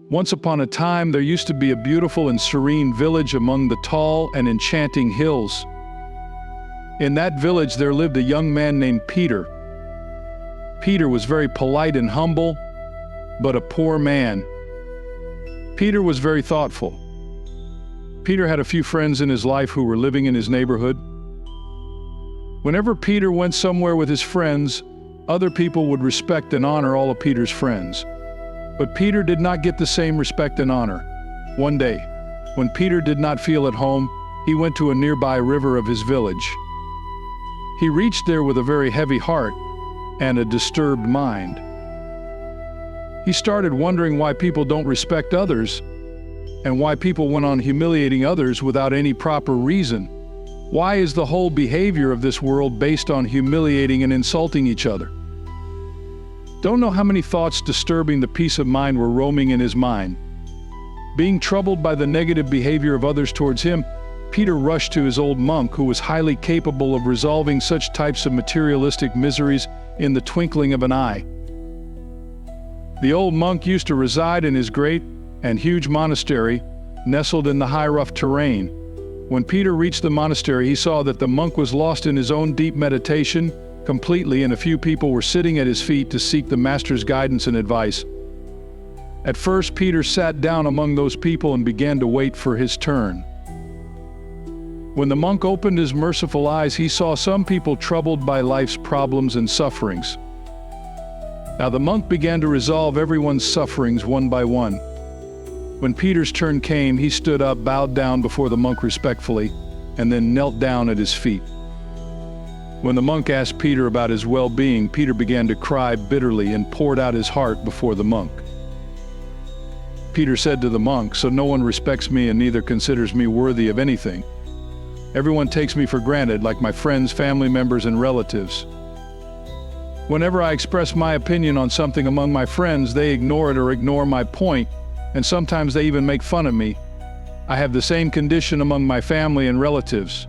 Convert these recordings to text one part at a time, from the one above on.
Once upon a time, there used to be a beautiful and serene village among the tall and enchanting hills. In that village there lived a young man named Peter. Peter was very polite and humble, but a poor man. Peter was very thoughtful. Peter had a few friends in his life who were living in his neighborhood. Whenever Peter went somewhere with his friends, other people would respect and honor all of Peter's friends. But Peter did not get the same respect and honor. One day, when Peter did not feel at home, he went to a nearby river of his village. He reached there with a very heavy heart and a disturbed mind. He started wondering why people don't respect others and why people went on humiliating others without any proper reason. Why is the whole behavior of this world based on humiliating and insulting each other? Don't know how many thoughts disturbing the peace of mind were roaming in his mind. Being troubled by the negative behavior of others towards him, Peter rushed to his old monk, who was highly capable of resolving such types of materialistic miseries in the twinkling of an eye. The old monk used to reside in his great and huge monastery, nestled in the high rough terrain. When Peter reached the monastery, he saw that the monk was lost in his own deep meditation completely, and a few people were sitting at his feet to seek the master's guidance and advice. At first, Peter sat down among those people and began to wait for his turn. When the monk opened his merciful eyes, he saw some people troubled by life's problems and sufferings. Now the monk began to resolve everyone's sufferings one by one. When Peter's turn came, he stood up, bowed down before the monk respectfully, and then knelt down at his feet. When the monk asked Peter about his well-being, Peter began to cry bitterly and poured out his heart before the monk. Peter said to the monk, "So no one respects me and neither considers me worthy of anything. Everyone takes me for granted, like my friends, family members, and relatives. Whenever I express my opinion on something among my friends, they ignore it or ignore my point, and sometimes they even make fun of me. I have the same condition among my family and relatives.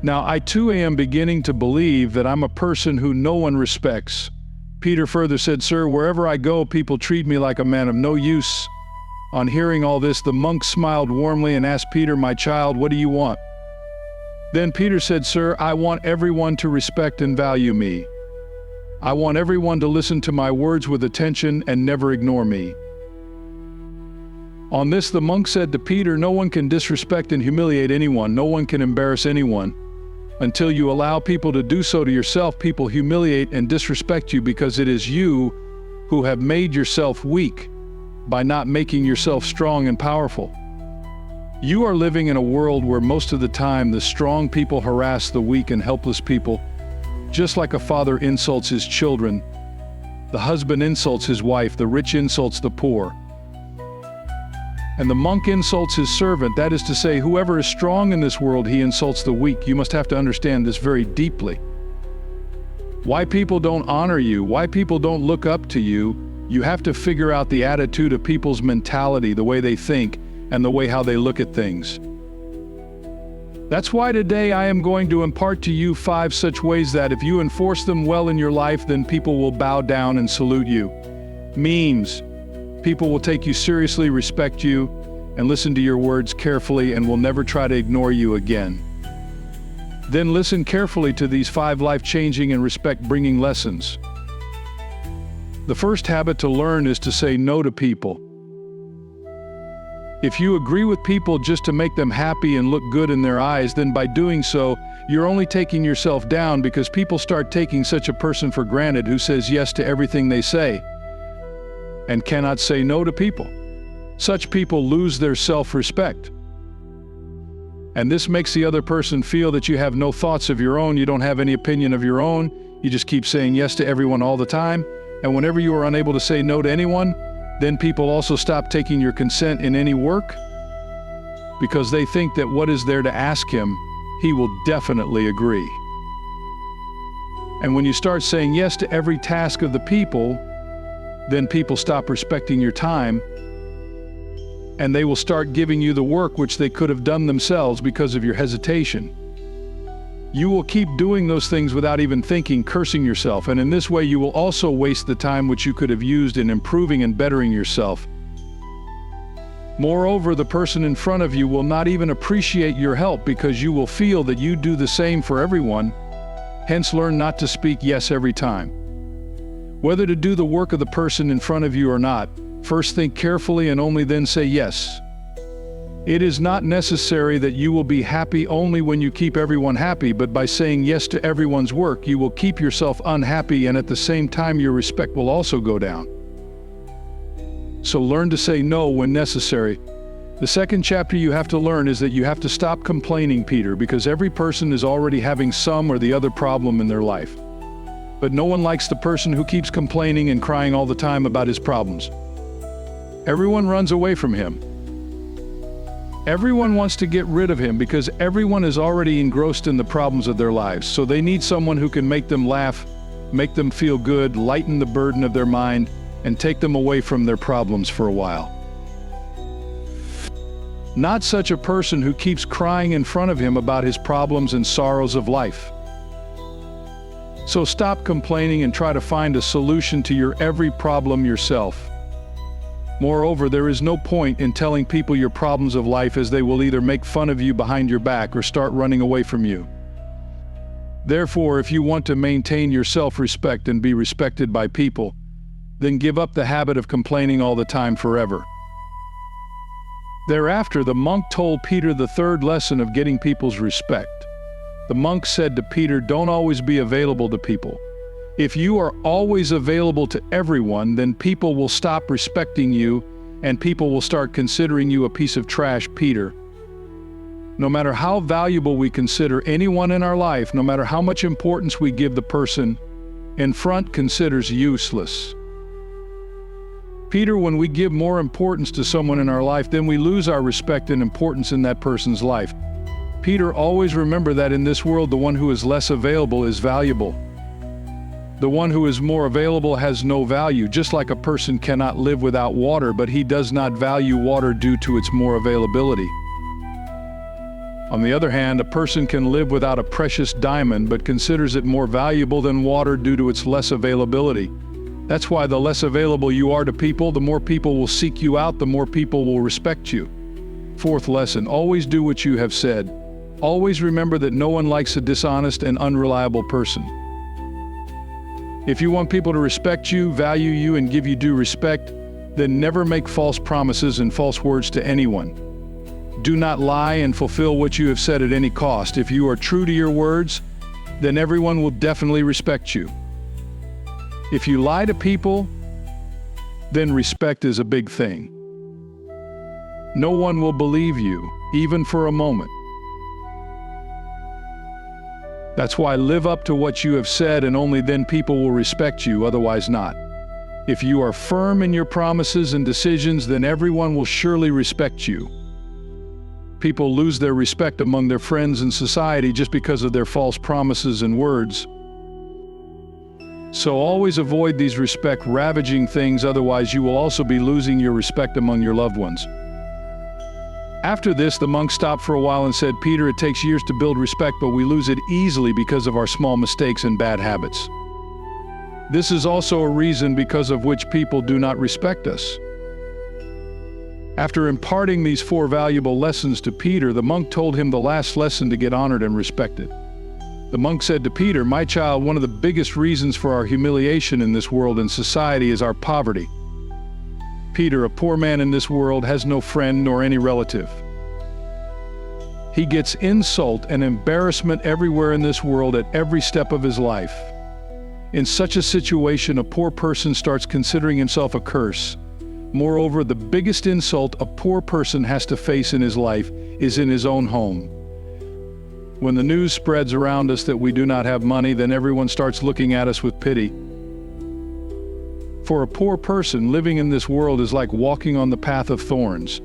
Now I too am beginning to believe that I'm a person who no one respects." Peter further said, "Sir, wherever I go, people treat me like a man of no use." On hearing all this, the monk smiled warmly and asked Peter, "My child, what do you want?" Then Peter said, "Sir, I want everyone to respect and value me. I want everyone to listen to my words with attention and never ignore me." On this, the monk said to Peter, "No one can disrespect and humiliate anyone. No one can embarrass anyone. Until you allow people to do so to yourself, people humiliate and disrespect you because it is you who have made yourself weak by not making yourself strong and powerful. You are living in a world where most of the time the strong people harass the weak and helpless people, just like a father insults his children, the husband insults his wife, the rich insults the poor, and the monk insults his servant. That is to say, whoever is strong in this world, he insults the weak. You must have to understand this very deeply. Why people don't honor you, why people don't look up to you, you have to figure out the attitude of people's mentality, the way they think, and the way how they look at things. That's why today I am going to impart to you 5 such ways that if you enforce them well in your life, then people will bow down and salute you. Means people will take you seriously, respect you, and listen to your words carefully and will never try to ignore you again. Then listen carefully to these 5 life-changing and respect-bringing lessons. The first habit to learn is to say no to people. If you agree with people just to make them happy and look good in their eyes, then by doing so, you're only taking yourself down, because people start taking such a person for granted who says yes to everything they say and cannot say no to people. Such people lose their self-respect. And this makes the other person feel that you have no thoughts of your own, you don't have any opinion of your own, you just keep saying yes to everyone all the time. And whenever you are unable to say no to anyone, then people also stop taking your consent in any work, because they think that what is there to ask him, he will definitely agree. And when you start saying yes to every task of the people, then people stop respecting your time, and they will start giving you the work which they could have done themselves because of your hesitation. You will keep doing those things without even thinking, cursing yourself, and in this way you will also waste the time which you could have used in improving and bettering yourself. Moreover, the person in front of you will not even appreciate your help because you will feel that you do the same for everyone. Hence, learn not to speak yes every time. Whether to do the work of the person in front of you or not, first think carefully and only then say yes. It is not necessary that you will be happy only when you keep everyone happy, but by saying yes to everyone's work, you will keep yourself unhappy, and at the same time your respect will also go down. So learn to say no when necessary. The second chapter you have to learn is that you have to stop complaining, Peter, because every person is already having some or the other problem in their life. But no one likes the person who keeps complaining and crying all the time about his problems. Everyone runs away from him. Everyone wants to get rid of him because everyone is already engrossed in the problems of their lives, so they need someone who can make them laugh, make them feel good, lighten the burden of their mind, and take them away from their problems for a while. Not such a person who keeps crying in front of him about his problems and sorrows of life. So stop complaining and try to find a solution to your every problem yourself. Moreover, there is no point in telling people your problems of life, as they will either make fun of you behind your back or start running away from you. Therefore, if you want to maintain your self-respect and be respected by people, then give up the habit of complaining all the time forever. Thereafter, the monk told Peter the third lesson of getting people's respect. The monk said to Peter, "Don't always be available to people. If you are always available to everyone, then people will stop respecting you and people will start considering you a piece of trash, Peter." No matter how valuable we consider anyone in our life, no matter how much importance we give, the person in front considers useless. Peter, when we give more importance to someone in our life, then we lose our respect and importance in that person's life. Peter, always remember that in this world, the one who is less available is valuable. The one who is more available has no value, just like a person cannot live without water, but he does not value water due to its more availability. On the other hand, a person can live without a precious diamond, but considers it more valuable than water due to its less availability. That's why the less available you are to people, the more people will seek you out, the more people will respect you. Fourth lesson, always do what you have said. Always remember that no one likes a dishonest and unreliable person. If you want people to respect you, value you, and give you due respect, then never make false promises and false words to anyone. Do not lie and fulfill what you have said at any cost. If you are true to your words, then everyone will definitely respect you. If you lie to people, then respect is a big thing. No one will believe you, even for a moment. That's why live up to what you have said, and only then people will respect you, otherwise not. If you are firm in your promises and decisions, then everyone will surely respect you. People lose their respect among their friends and society just because of their false promises and words. So always avoid these respect-ravaging things, otherwise you will also be losing your respect among your loved ones. After this, the monk stopped for a while and said, "Peter, it takes years to build respect, but we lose it easily because of our small mistakes and bad habits. This is also a reason because of which people do not respect us." After imparting these 4 valuable lessons to Peter, the monk told him the last lesson to get honored and respected. The monk said to Peter, "My child, one of the biggest reasons for our humiliation in this world and society is our poverty. Peter, a poor man in this world has no friend nor any relative. He gets insult and embarrassment everywhere in this world at every step of his life. In such a situation, a poor person starts considering himself a curse. Moreover, the biggest insult a poor person has to face in his life is in his own home. When the news spreads around us that we do not have money, then everyone starts looking at us with pity. For a poor person, living in this world is like walking on the path of thorns.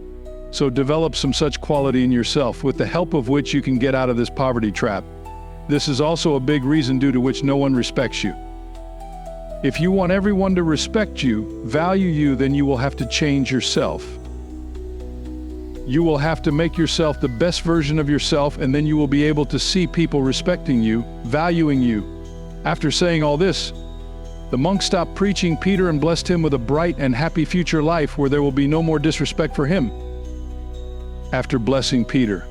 So develop some such quality in yourself, with the help of which you can get out of this poverty trap. This is also a big reason due to which no one respects you. If you want everyone to respect you, value you, then you will have to change yourself. You will have to make yourself the best version of yourself, and then you will be able to see people respecting you, valuing you. After saying all this, the monk stopped preaching Peter and blessed him with a bright and happy future life where there will be no more disrespect for him. After blessing Peter,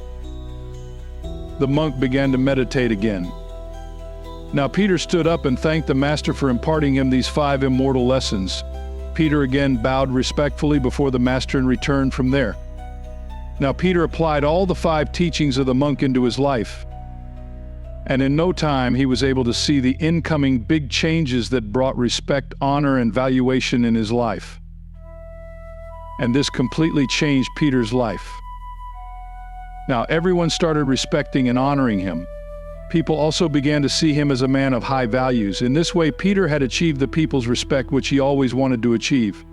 the monk began to meditate again. Now Peter stood up and thanked the master for imparting him these 5 immortal lessons. Peter again bowed respectfully before the master and returned from there. Now Peter applied all the 5 teachings of the monk into his life, and in no time he was able to see the incoming big changes that brought respect, honor, and valuation in his life. And this completely changed Peter's life. Now everyone started respecting and honoring him. People also began to see him as a man of high values. In this way, Peter had achieved the people's respect which he always wanted to achieve.